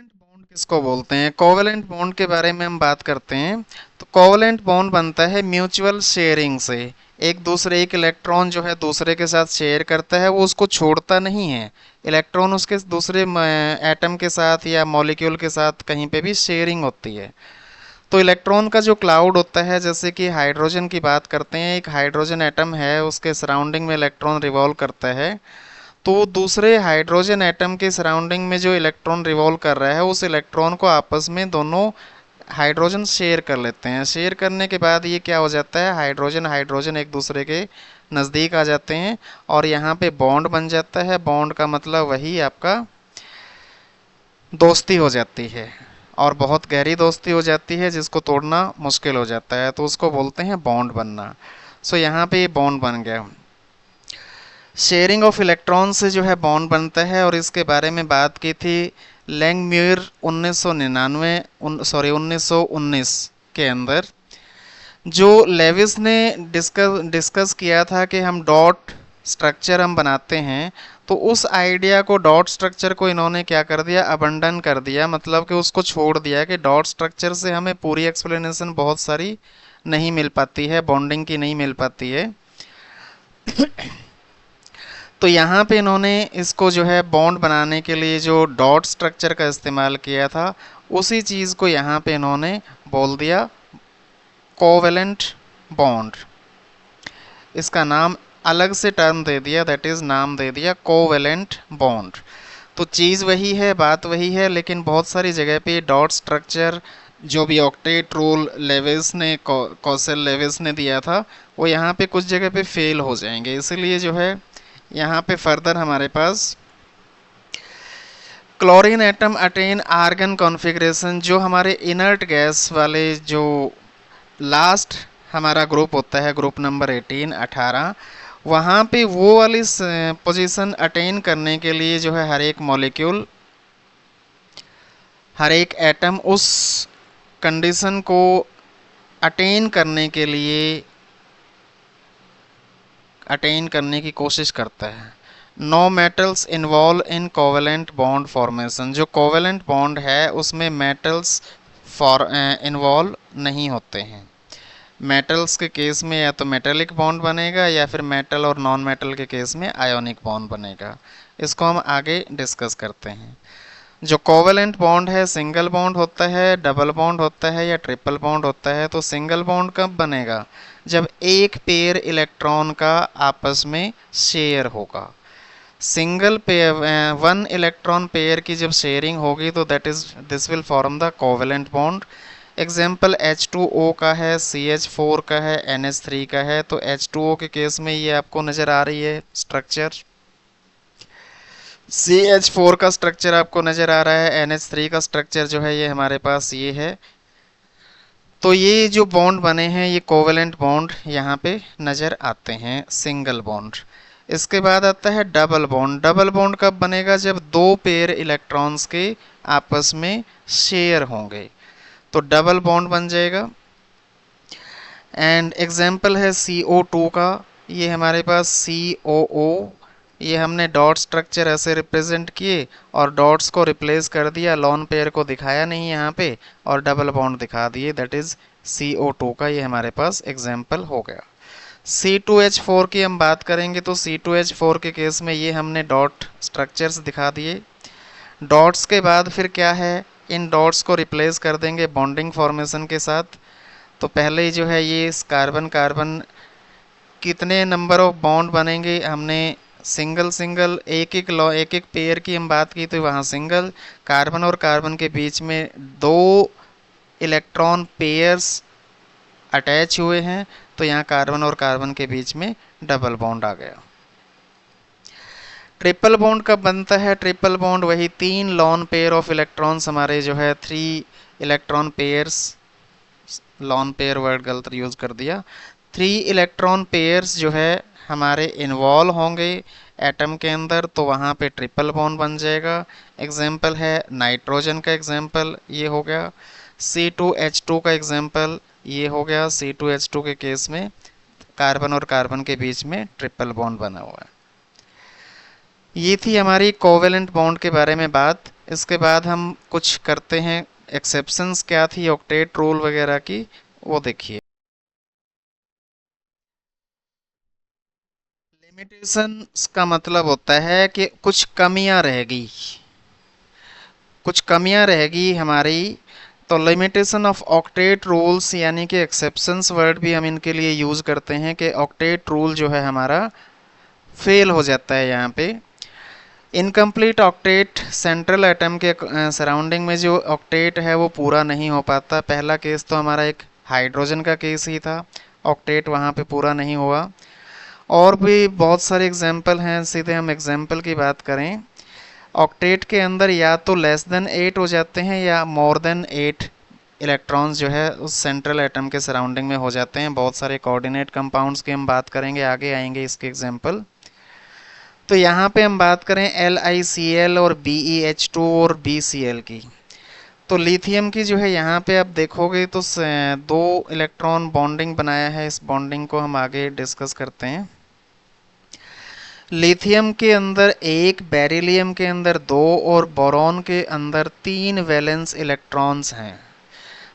Covalent bond किसको बोलते हैं? कोवेलेंट बॉन्ड के बारे में हम बात करते हैं तो कोवेलेंट बॉन्ड बनता है म्यूचुअल शेयरिंग से। एक इलेक्ट्रॉन जो है दूसरे के साथ शेयर करता है, वो उसको छोड़ता नहीं है। इलेक्ट्रॉन उसके दूसरे एटम के साथ या मॉलिक्यूल के साथ कहीं पे भी शेयरिंग होती है। तो इलेक्ट्रॉन का जो क्लाउड होता है, जैसे कि हाइड्रोजन की बात करते हैं, एक हाइड्रोजन एटम है, उसके सराउंडिंग में इलेक्ट्रॉन रिवॉल्व करता है। तो दूसरे हाइड्रोजन एटम के सराउंडिंग में जो इलेक्ट्रॉन रिवॉल्व कर रहा है, उस इलेक्ट्रॉन को आपस में दोनों हाइड्रोजन शेयर कर लेते हैं। शेयर करने के बाद ये क्या हो जाता है, हाइड्रोजन हाइड्रोजन एक दूसरे के नज़दीक आ जाते हैं और यहाँ पे बॉन्ड बन जाता है। बॉन्ड का मतलब वही आपका दोस्ती हो जाती है, और बहुत गहरी दोस्ती हो जाती है जिसको तोड़ना मुश्किल हो जाता है, तो उसको बोलते हैं बॉन्ड बनना। सो यहाँ पे ये बॉन्ड बन गया। शेयरिंग ऑफ इलेक्ट्रॉन से जो है बॉन्ड बनता है, और इसके बारे में बात की थी लैंगम्यूर 1919 के अंदर। जो लेविस ने डिस्कस किया था कि हम डॉट स्ट्रक्चर हम बनाते हैं, तो उस आइडिया को, डॉट स्ट्रक्चर को इन्होंने क्या कर दिया, अबंडन कर दिया, मतलब कि उसको छोड़ दिया कि डॉट स्ट्रक्चर से हमें पूरी एक्सप्लेनेशन बहुत सारी नहीं मिल पाती है, बॉन्डिंग की नहीं मिल पाती है। तो यहाँ पे इन्होंने इसको जो है बॉन्ड बनाने के लिए जो डॉट स्ट्रक्चर का इस्तेमाल किया था, उसी चीज़ को यहाँ पे इन्होंने बोल दिया कोवेलेंट बॉन्ड। इसका नाम अलग से टर्म दे दिया, दैट इज़ नाम दे दिया कोवेलेंट बॉन्ड। तो चीज़ वही है, बात वही है, लेकिन बहुत सारी जगह पे डॉट स्ट्रक्चर जो भी ऑक्टेट रूल लेविस ने, कौशल लेविस ने दिया था, वो यहाँ पे कुछ जगह पे फेल हो जाएंगे। इसीलिए जो है यहाँ पे फर्दर हमारे पास chlorine atom attain argon configuration, जो हमारे इनर्ट गैस वाले जो लास्ट हमारा ग्रुप होता है, ग्रुप नंबर 18 वहाँ पे वो वाली पोजीशन अटेन करने के लिए जो है हर एक मॉलिक्यूल, हर एक एटम उस कंडीशन को अटेन करने के लिए अटेन करने की कोशिश करता है। No metals involve in covalent bond formation, जो कोवेलेंट बॉन्ड है उसमें मेटल्स इन्वॉल्व नहीं होते हैं। मेटल्स के केस में या तो मेटेलिक बॉन्ड बनेगा, या फिर मेटल और नॉन मेटल के केस में आयोनिक बॉन्ड बनेगा। इसको हम आगे डिस्कस करते हैं। जो कोवेलेंट बॉन्ड है, सिंगल बॉन्ड होता है, डबल बॉन्ड होता है, या ट्रिपल बॉन्ड होता है। तो सिंगल बॉन्ड कब बनेगा, जब एक पेयर इलेक्ट्रॉन का आपस में शेयर होगा। Single pair, one electron pair की जब शेयरिंग होगी, तो that is this will form the covalent bond. Example H2O का है, CH4 का है, NH3 का है। तो H2O के केस में ये आपको नज़र आ रही है स्ट्रक्चर, CH4 का स्ट्रक्चर आपको नज़र आ रहा है, NH3 का स्ट्रक्चर जो है ये हमारे पास ये है। तो ये जो बॉन्ड बने हैं, ये कोवेलेंट बॉन्ड यहाँ पे नज़र आते हैं, सिंगल बॉन्ड। इसके बाद आता है डबल बॉन्ड। डबल बॉन्ड कब बनेगा, जब दो पेयर इलेक्ट्रॉन्स के आपस में शेयर होंगे, तो डबल बॉन्ड बन जाएगा। एंड एग्जाम्पल है CO2 का, ये हमारे पास COO, ये हमने डॉट स्ट्रक्चर ऐसे रिप्रेजेंट किए और डॉट्स को रिप्लेस कर दिया, लॉन पेयर को दिखाया नहीं यहाँ पे, और डबल बॉन्ड दिखा दिए, दैट इज CO2 का, ये हमारे पास एग्जाम्पल हो गया। C2H4 की हम बात करेंगे, तो C2H4 के केस में ये हमने डॉट स्ट्रक्चर्स दिखा दिए। डॉट्स के बाद फिर क्या है, इन डॉट्स को रिप्लेस कर देंगे बॉन्डिंग फॉर्मेशन के साथ। तो पहले ही जो है ये इस कार्बन कार्बन कितने नंबर ऑफ बॉन्ड बनेंगे, हमने सिंगल सिंगल एक एक पेयर की हम बात की, तो वहाँ सिंगल, कार्बन और कार्बन के बीच में दो इलेक्ट्रॉन पेयर्स अटैच हुए हैं, तो यहाँ कार्बन और कार्बन के बीच में डबल बॉन्ड आ गया। ट्रिपल बॉन्ड कब बनता है, ट्रिपल बॉन्ड वही तीन लॉन पेयर ऑफ इलेक्ट्रॉन्स, हमारे जो है 3 electron pairs, lone pair word गलत यूज कर दिया, 3 इलेक्ट्रॉन पेयर्स जो है हमारे इन्वॉल्व होंगे एटम के अंदर, तो वहाँ पे ट्रिपल बॉन्ड बन जाएगा। एग्जाम्पल है नाइट्रोजन का, एग्जाम्पल ये हो गया। C2H2 का एग्जाम्पल ये हो गया। C2H2 के केस में कार्बन और कार्बन के बीच में ट्रिपल बॉन्ड बना हुआ है। ये थी हमारी कोवेलेंट बॉन्ड के बारे में बात। इसके बाद हम कुछ करते हैं, एक्सेप्शंस क्या थी ऑक्टेट रूल वगैरह की, वो देखिए। लिमिटेशंस का मतलब होता है कि कुछ कमियां रहेगी, कुछ कमियां रहेगी हमारी। तो लिमिटेशन ऑफ ऑक्टेट रूल्स यानी कि एक्सेप्शंस वर्ड भी हम इनके लिए यूज करते हैं कि ऑक्टेट रूल जो है हमारा फेल हो जाता है यहाँ पे। इनकम्प्लीट ऑक्टेट, सेंट्रल एटम के सराउंडिंग में जो ऑक्टेट है वो पूरा नहीं हो पाता। पहला केस तो हमारा एक हाइड्रोजन का केस ही था, ऑक्टेट वहाँ पे पूरा नहीं हुआ। और भी बहुत सारे एग्जाम्पल हैं, सीधे हम एग्जाम्पल की बात करें, ऑक्टेट के अंदर या तो लेस देन 8 हो जाते हैं या मोर देन 8 इलेक्ट्रॉन्स जो है उस सेंट्रल एटम के सराउंडिंग में हो जाते हैं। बहुत सारे कोऑर्डिनेट कंपाउंड्स की हम बात करेंगे, आगे आएंगे इसके एग्जाम्पल। तो यहाँ पे हम बात करें LiCl और BeH2 और BCl की। तो लिथियम की जो है यहाँ पे आप देखोगे तो दो इलेक्ट्रॉन बॉन्डिंग बनाया है, इस बॉन्डिंग को हम आगे डिस्कस करते हैं। लिथियम के अंदर एक, बेरिलियम के अंदर दो और बोरॉन के अंदर 3 वैलेंस इलेक्ट्रॉन्स हैं।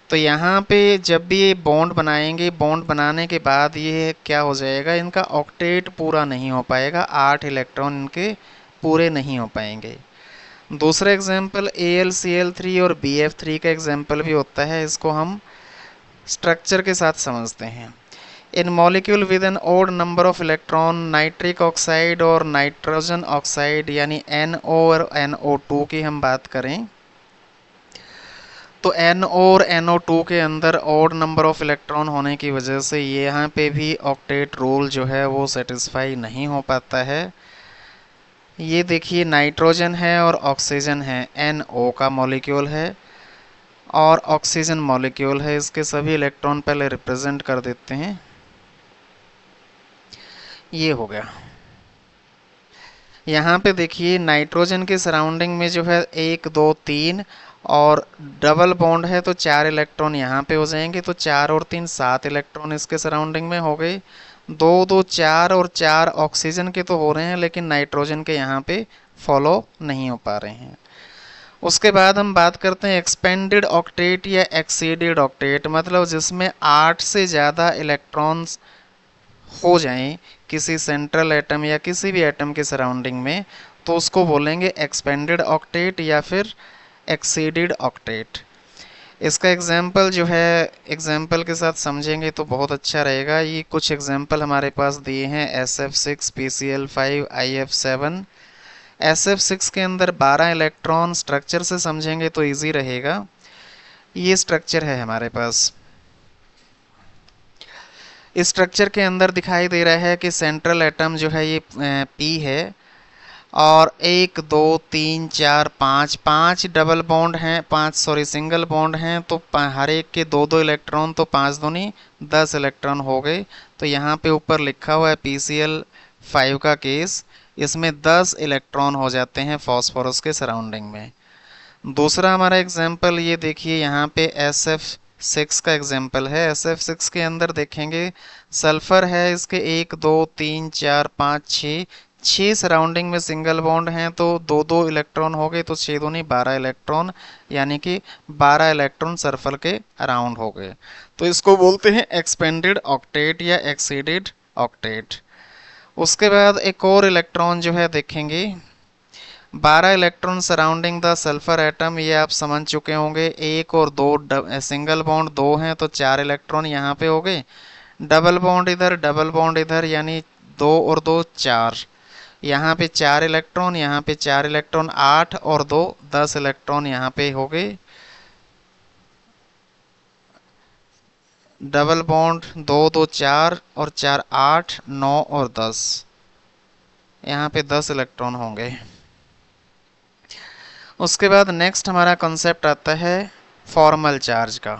तो यहाँ पे जब भी ये बॉन्ड बनाएंगे, बॉन्ड बनाने के बाद ये क्या हो जाएगा, इनका ऑक्टेट पूरा नहीं हो पाएगा, 8 इलेक्ट्रॉन इनके पूरे नहीं हो पाएंगे। दूसरा एग्जाम्पल AlCl3 और BF3 का एग्जाम्पल भी होता है, इसको हम स्ट्रक्चर के साथ समझते हैं। In molecule with an odd number of electron, nitric oxide और नाइट्रोजन ऑक्साइड यानी NO और NO2 की हम बात करें तो NO और NO2 के अंदर ओड नंबर ऑफ इलेक्ट्रॉन होने की वजह से यहाँ पे भी ऑक्टेट रूल जो है वो सेटिस्फाई नहीं हो पाता है। ये देखिए नाइट्रोजन है और ऑक्सीजन है, NO का मॉलिक्यूल है और ऑक्सीजन मॉलिक्यूल है, इसके सभी इलेक्ट्रॉन पहले रिप्रेजेंट कर देते हैं। ये हो गया। यहाँ पे देखिए नाइट्रोजन के सराउंडिंग में जो है 1 2 3 और डबल बॉन्ड है तो 4 इलेक्ट्रॉन यहाँ पे हो जाएंगे, तो 4 और 3 7 इलेक्ट्रॉन इसके सराउंडिंग में हो गए। 2 2 4 और 4 ऑक्सीजन के तो हो रहे हैं लेकिन नाइट्रोजन के यहाँ पे फॉलो नहीं हो पा रहे हैं। उसके बाद हम बात करते हैं एक्सपेंडेड ऑक्टेट या एक्सीडेड ऑक्टेट, मतलब जिसमें 8 से ज़्यादा इलेक्ट्रॉन्स हो जाएं किसी सेंट्रल एटम या किसी भी एटम के सराउंडिंग में, तो उसको बोलेंगे एक्सपेंडेड ऑक्टेट या फिर एक्सीडेड ऑक्टेट। इसका एग्जाम्पल जो है एग्जाम्पल के साथ समझेंगे तो बहुत अच्छा रहेगा। ये कुछ एग्जाम्पल हमारे पास दिए हैं, SF6 PCl5 IF7। SF6 के अंदर 12 इलेक्ट्रॉन, स्ट्रक्चर से समझेंगे तो इजी रहेगा। ये स्ट्रक्चर है हमारे पास, इस स्ट्रक्चर के अंदर दिखाई दे रहा है कि सेंट्रल एटम जो है ये P है और 1 2 3 4 5 5 डबल बॉन्ड हैं, 5 सॉरी सिंगल बॉन्ड हैं, तो हर एक के 2 2 इलेक्ट्रॉन, तो 5 दूनी 10 इलेक्ट्रॉन हो गए। तो यहाँ पे ऊपर लिखा हुआ है PCl5 का केस, इसमें 10 इलेक्ट्रॉन हो जाते हैं फॉस्फोरस के सराउंडिंग में। दूसरा हमारा एग्जाम्पल ये देखिए, यहाँ पे SF6 का एग्जाम्पल है। SF6 के अंदर देखेंगे सल्फर है, इसके 1 2 3 4 5 6 सराउंडिंग में सिंगल बॉन्ड हैं, तो 2 2 इलेक्ट्रॉन हो गए, तो 6 दूनी 12 इलेक्ट्रॉन, यानी कि 12 इलेक्ट्रॉन सल्फर के अराउंड हो गए। तो इसको बोलते हैं एक्सपेंडेड ऑक्टेट या एक्सीडेड ऑक्टेट। उसके बाद एक और इलेक्ट्रॉन जो है देखेंगे, 12 electron surrounding the sulphur atom, ये आप समझ चुके होंगे। 1 और 2 सिंगल बॉन्ड 2 हैं तो 4 इलेक्ट्रॉन यहाँ पे हो गए, डबल बॉन्ड इधर डबल बॉन्ड इधर, यानी 2 और 2 4, यहाँ पे 4 इलेक्ट्रॉन, यहाँ पे 4 इलेक्ट्रॉन, 8 और 2 10 इलेक्ट्रॉन यहाँ पे हो गए। डबल बॉन्ड 2 2 4 और 4 8 9 और 10, यहाँ पे 10 इलेक्ट्रॉन होंगे। उसके बाद नेक्स्ट हमारा कॉन्सेप्ट आता है फॉर्मल चार्ज का।